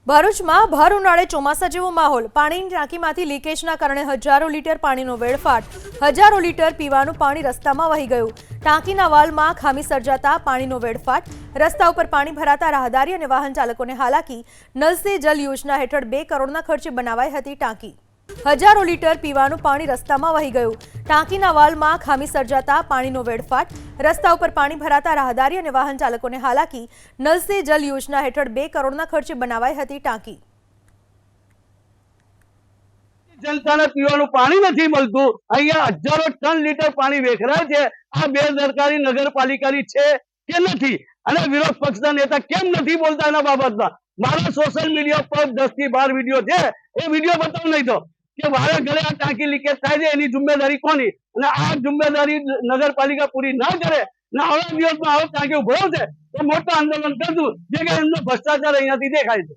ભરૂચમાં ભર ઉનાળે ચોમાસા જેવો માહોલ। પાણીની ટાંકીમાંથી લીકેજના કારણે હજારો લીટર પાણીનો વેડફાટ। હજારો લીટર પીવાનું પાણી રસ્તામાં વહી ગયું। ટાંકીના વાલ્વમાં ખામી સર્જાતા પાણીનો વેડફાટ। રસ્તા ઉપર પાણી ભરાતા રાહદારી અને વાહન ચાલકોને હાલાકી। નલ સે જલ યોજના હેઠળ 2 કરોડના ખર્ચે બનાવાઈ હતી ટાંકી। હજારો લીટર પીવાનું પાણી રસ્તામાં વહી ગયું। ટાંકીના વાલ્વમાં ખામી સર્જાતા પાણીનો વેડફાટ। રસ્તા ઉપર પાણી ભરાતા રાહદારી અને વાહન ચાલકોને હાલાકી। નલ સે જલ યોજના હેઠળ 2 કરોડના ખર્ચે બનાવાઈ હતી ટાંકી। જનતાને પીવાનું પાણી નથી મળતું। અહીંયા હજારો ટન લીટર પાણી વેખરાય છે। આ બેદરકારી નગરપાલિકાની છે કે નથી? અને વિરોધ પક્ષના નેતા કેમ નથી બોલતા એના બાબતમાં? મારા સોશિયલ મીડિયા પર 10 થી 12 વિડીયો છે, એ વિડીયો બતાવ નહીં તો કે વારે ઘરે આ ટાંકી લીકેજ થાય છે, એની જિમ્મેદારી કોની? અને આ જિમ્મેદારી નગરપાલિકા પૂરી ના કરે ને આવતા દિવસમાં આવો ટાંકી ઉભરાવશે તો મોટો આંદોલન કરશું, જે કે એમનો ભ્રષ્ટાચાર અહીંયાથી દેખાય છે।